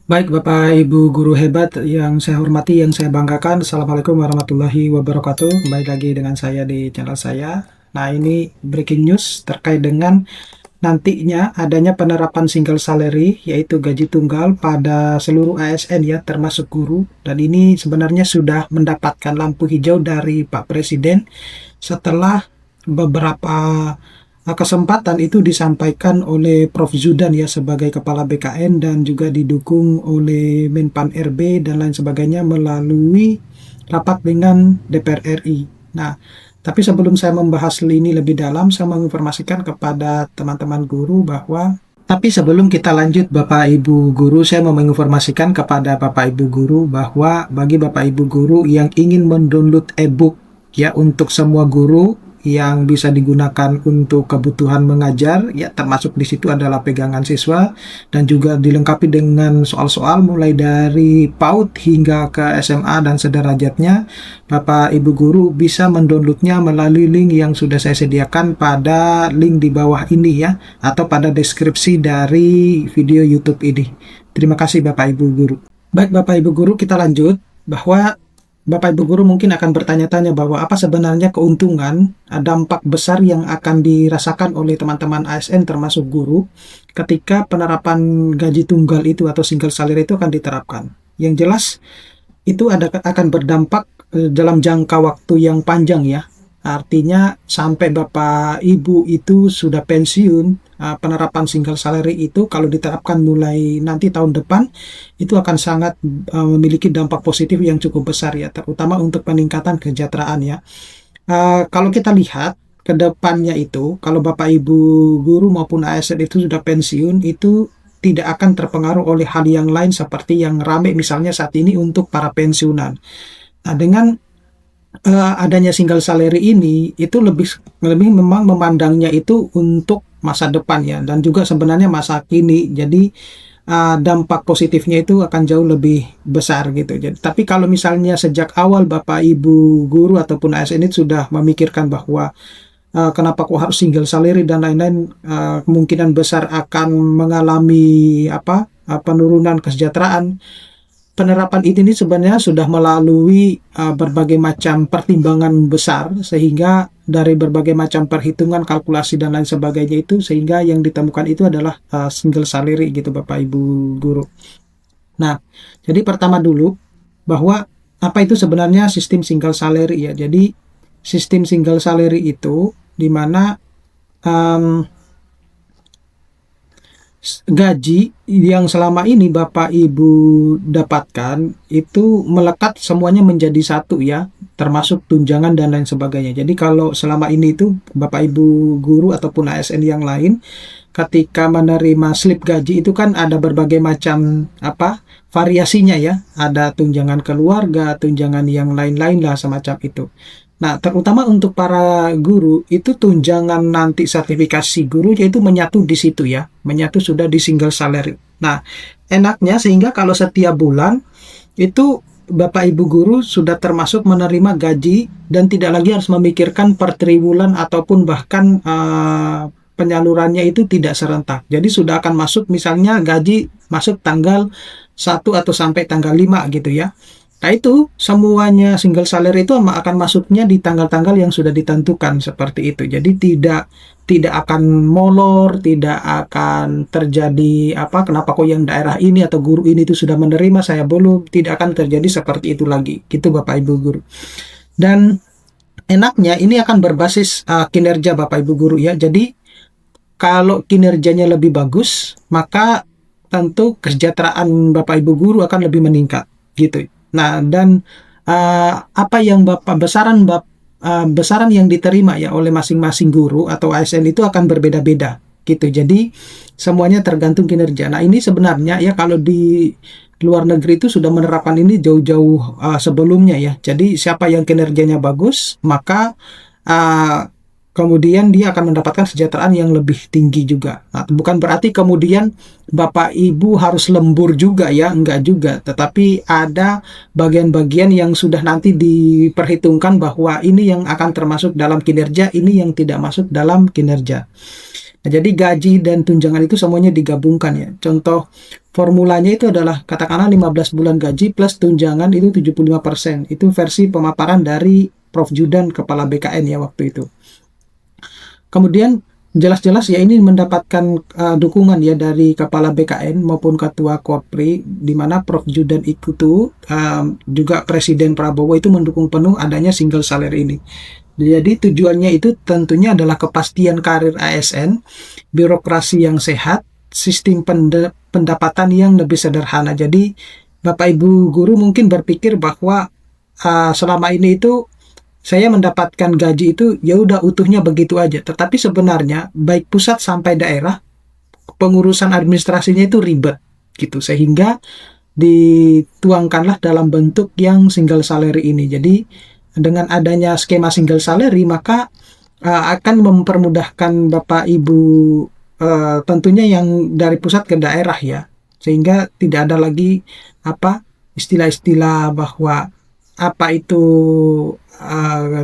Baik, Bapak Ibu guru hebat yang saya hormati, yang saya banggakan. Assalamualaikum warahmatullahi wabarakatuh. Kembali lagi dengan saya di channel saya. Nah, ini breaking news terkait dengan nantinya adanya penerapan single salary, yaitu gaji tunggal pada seluruh ASN ya, termasuk guru. Dan ini sebenarnya sudah mendapatkan lampu hijau dari Pak Presiden setelah beberapa kesempatan itu disampaikan oleh Prof. Zudan ya sebagai Kepala BKN dan juga didukung oleh Menpan RB dan lain sebagainya melalui rapat dengan DPR RI. Nah, tapi sebelum saya membahas ini lebih dalam, saya menginformasikan kepada teman-teman guru bahwa sebelum kita lanjut Bapak Ibu Guru, saya mau menginformasikan kepada Bapak Ibu Guru bahwa bagi Bapak Ibu Guru yang ingin mendownload e-book ya untuk semua guru yang bisa digunakan untuk kebutuhan mengajar ya, termasuk di situ adalah pegangan siswa dan juga dilengkapi dengan soal-soal mulai dari PAUD hingga ke SMA dan sederajatnya. Bapak Ibu Guru bisa mendownloadnya melalui link yang sudah saya sediakan pada link di bawah ini ya, atau pada deskripsi dari video YouTube ini. Terima kasih Bapak Ibu Guru. Baik Bapak Ibu Guru, kita lanjut bahwa Bapak Ibu Guru mungkin akan bertanya-tanya bahwa apa sebenarnya keuntungan, dampak besar yang akan dirasakan oleh teman-teman ASN termasuk guru ketika penerapan gaji tunggal itu atau single salary itu akan diterapkan. Yang jelas itu akan berdampak dalam jangka waktu yang panjang ya. Artinya sampai Bapak Ibu itu sudah pensiun, penerapan single salary itu kalau diterapkan mulai nanti tahun depan itu akan sangat memiliki dampak positif yang cukup besar ya, terutama untuk peningkatan kesejahteraan ya. Kalau kita lihat ke depannya itu, kalau Bapak Ibu guru maupun ASN itu sudah pensiun, itu tidak akan terpengaruh oleh hal yang lain seperti yang ramai misalnya saat ini untuk para pensiunan. Nah, dengan adanya single salary ini itu lebih lebih memang memandangnya itu untuk masa depan ya, dan juga sebenarnya masa kini. Jadi dampak positifnya itu akan jauh lebih besar gitu. Jadi, tapi kalau misalnya sejak awal Bapak Ibu guru ataupun ASN itu sudah memikirkan bahwa kenapa kok harus single salary dan lain-lain, kemungkinan besar akan mengalami penurunan kesejahteraan. Penerapan ini sebenarnya sudah melalui berbagai macam pertimbangan besar, sehingga dari berbagai macam perhitungan, kalkulasi dan lain sebagainya itu, sehingga yang ditemukan itu adalah single salary gitu Bapak Ibu guru. Nah, jadi pertama dulu bahwa apa itu sebenarnya sistem single salary ya. Jadi sistem single salary itu di mana gaji yang selama ini Bapak Ibu dapatkan itu melekat semuanya menjadi satu ya, termasuk tunjangan dan lain sebagainya. Jadi kalau selama ini itu Bapak Ibu guru ataupun ASN yang lain ketika menerima slip gaji itu kan ada berbagai macam variasinya ya, ada tunjangan keluarga, tunjangan yang lain-lain lah semacam itu. Nah, terutama untuk para guru, itu tunjangan nanti sertifikasi guru yaitu menyatu di situ ya. Menyatu sudah di single salary. Nah, enaknya sehingga kalau setiap bulan itu Bapak Ibu guru sudah termasuk menerima gaji dan tidak lagi harus memikirkan per triwulan ataupun bahkan penyalurannya itu tidak serentak. Jadi sudah akan masuk misalnya gaji masuk tanggal 1 atau sampai tanggal 5 gitu ya. Nah itu semuanya single salary itu akan masuknya di tanggal-tanggal yang sudah ditentukan seperti itu. Jadi tidak akan molor, tidak akan terjadi kenapa kok yang daerah ini atau guru ini itu sudah menerima saya belum, tidak akan terjadi seperti itu lagi. Gitu Bapak Ibu guru. Dan enaknya ini akan berbasis kinerja Bapak Ibu guru ya. Jadi kalau kinerjanya lebih bagus, maka tentu kesejahteraan Bapak Ibu guru akan lebih meningkat gitu. Nah, dan apa yang besaran yang diterima ya oleh masing-masing guru atau ASN itu akan berbeda-beda gitu. Jadi semuanya tergantung kinerja. Nah, ini sebenarnya ya kalau di luar negeri itu sudah menerapkan ini jauh-jauh sebelumnya ya. Jadi siapa yang kinerjanya bagus, maka kemudian dia akan mendapatkan kesejahteraan yang lebih tinggi juga. Nah, bukan berarti kemudian Bapak Ibu harus lembur juga ya, enggak juga. Tetapi ada bagian-bagian yang sudah nanti diperhitungkan bahwa ini yang akan termasuk dalam kinerja, ini yang tidak masuk dalam kinerja. Nah, jadi gaji dan tunjangan itu semuanya digabungkan ya. Contoh formulanya itu adalah katakanlah 15 bulan gaji plus tunjangan itu 75%. Itu versi pemaparan dari Prof. Judan, Kepala BKN ya waktu itu. Kemudian jelas-jelas ya ini mendapatkan dukungan ya dari Kepala BKN maupun Ketua Korpri, di mana Prof. Judan itu juga Presiden Prabowo itu mendukung penuh adanya single salary ini. Jadi tujuannya itu tentunya adalah kepastian karir ASN, birokrasi yang sehat, sistem pendapatan yang lebih sederhana. Jadi Bapak Ibu guru mungkin berpikir bahwa selama ini itu saya mendapatkan gaji itu ya udah utuhnya begitu aja. Tetapi sebenarnya baik pusat sampai daerah pengurusan administrasinya itu ribet gitu, sehingga dituangkanlah dalam bentuk yang single salary ini. Jadi dengan adanya skema single salary maka akan mempermudahkan Bapak Ibu tentunya yang dari pusat ke daerah ya, sehingga tidak ada lagi istilah-istilah bahwa apa itu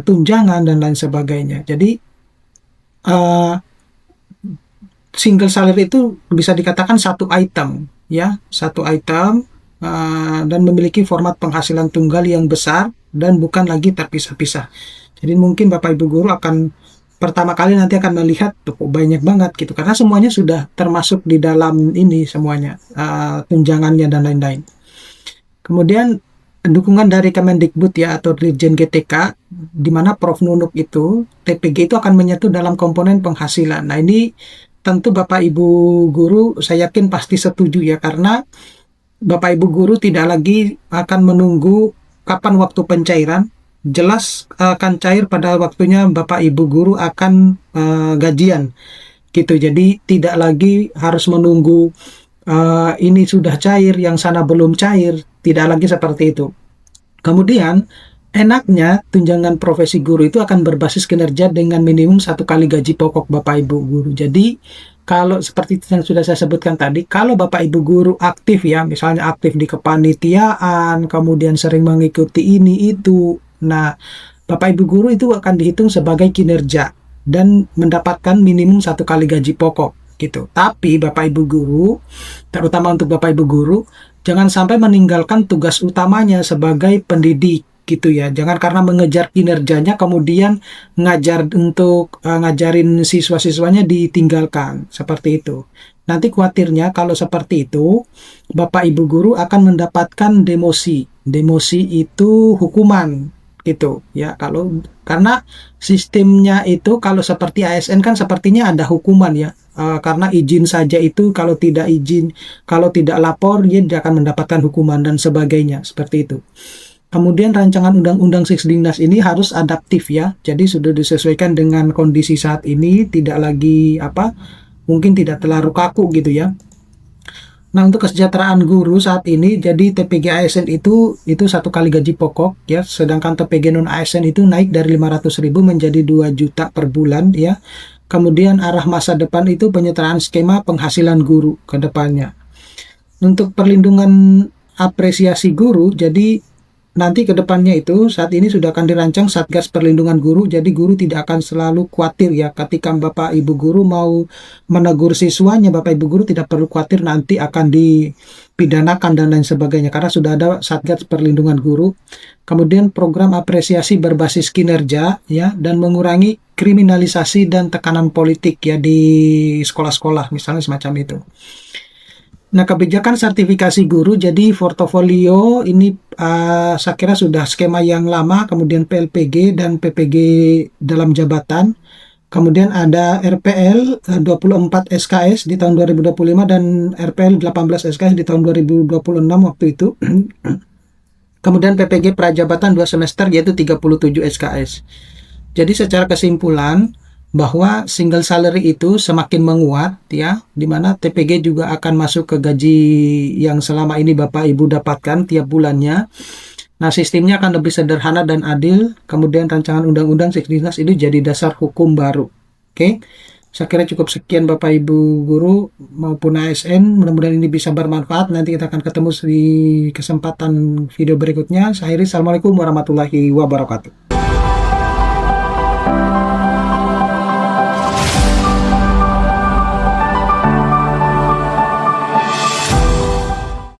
tunjangan dan lain sebagainya. Jadi single salary itu bisa dikatakan satu item ya, satu item dan memiliki format penghasilan tunggal yang besar dan bukan lagi terpisah-pisah. Jadi mungkin Bapak Ibu guru akan pertama kali nanti akan melihat tuh banyak banget gitu, karena semuanya sudah termasuk di dalam ini semuanya, tunjangannya dan lain-lain. Kemudian dukungan dari Kemendikbud ya atau Dirjen GTK, di mana Prof. Nunuk itu TPG itu akan menyatu dalam komponen penghasilan. Nah ini tentu Bapak Ibu guru saya yakin pasti setuju ya, karena Bapak Ibu guru tidak lagi akan menunggu kapan waktu pencairan. Jelas akan cair pada waktunya Bapak Ibu guru akan gajian gitu. Jadi tidak lagi harus menunggu ini sudah cair, yang sana belum cair, tidak lagi seperti itu. Kemudian enaknya tunjangan profesi guru itu akan berbasis kinerja dengan minimum 1 kali gaji pokok Bapak Ibu guru. Jadi kalau seperti yang sudah saya sebutkan tadi, kalau Bapak Ibu guru aktif ya, misalnya aktif di kepanitiaan, kemudian sering mengikuti ini itu, nah Bapak Ibu guru itu akan dihitung sebagai kinerja dan mendapatkan minimum 1 kali gaji pokok gitu. Tapi Bapak Ibu guru, terutama untuk Bapak Ibu guru, jangan sampai meninggalkan tugas utamanya sebagai pendidik gitu ya. Jangan karena mengejar kinerjanya kemudian ngajarin siswa-siswanya ditinggalkan seperti itu. Nanti khawatirnya kalau seperti itu Bapak Ibu guru akan mendapatkan demosi. Demosi itu hukuman gitu ya. Karena sistemnya itu kalau seperti ASN kan sepertinya ada hukuman ya. Karena izin saja itu kalau tidak izin, kalau tidak lapor dia tidak akan mendapatkan hukuman dan sebagainya seperti itu. Kemudian rancangan undang-undang Sisdiknas ini harus adaptif ya. Jadi sudah disesuaikan dengan kondisi saat ini, tidak lagi mungkin tidak terlalu kaku gitu ya. Nah, untuk kesejahteraan guru saat ini, jadi TPG ASN itu 1 kali gaji pokok ya, sedangkan TPG non ASN itu naik dari 500.000 menjadi 2 juta per bulan ya. Kemudian arah masa depan itu penyederhanaan skema penghasilan guru ke depannya. Untuk perlindungan apresiasi guru, jadi nanti ke depannya itu saat ini sudah akan dirancang Satgas Perlindungan Guru. Jadi guru tidak akan selalu khawatir ya ketika Bapak Ibu guru mau menegur siswanya, Bapak Ibu guru tidak perlu khawatir nanti akan dipidanakan dan lain sebagainya, karena sudah ada Satgas Perlindungan Guru. Kemudian program apresiasi berbasis kinerja ya, dan mengurangi kriminalisasi dan tekanan politik ya di sekolah-sekolah misalnya semacam itu. Nah, kebijakan sertifikasi guru, jadi portofolio ini saya kira sudah skema yang lama, kemudian PLPG dan PPG dalam jabatan, kemudian ada RPL 24 SKS di tahun 2025 dan RPL 18 SKS di tahun 2026 waktu itu. Kemudian PPG prajabatan 2 semester yaitu 37 SKS. Jadi secara kesimpulan, bahwa single salary itu semakin menguat ya, dimana TPG juga akan masuk ke gaji yang selama ini Bapak Ibu dapatkan tiap bulannya. Nah, sistemnya akan lebih sederhana dan adil. Kemudian rancangan undang-undang Sisdiknas itu jadi dasar hukum baru. Oke, saya kira cukup sekian Bapak Ibu guru maupun ASN. Mudah-mudahan ini bisa bermanfaat. Nanti kita akan ketemu di kesempatan video berikutnya. Saya akhiri, assalamualaikum warahmatullahi wabarakatuh.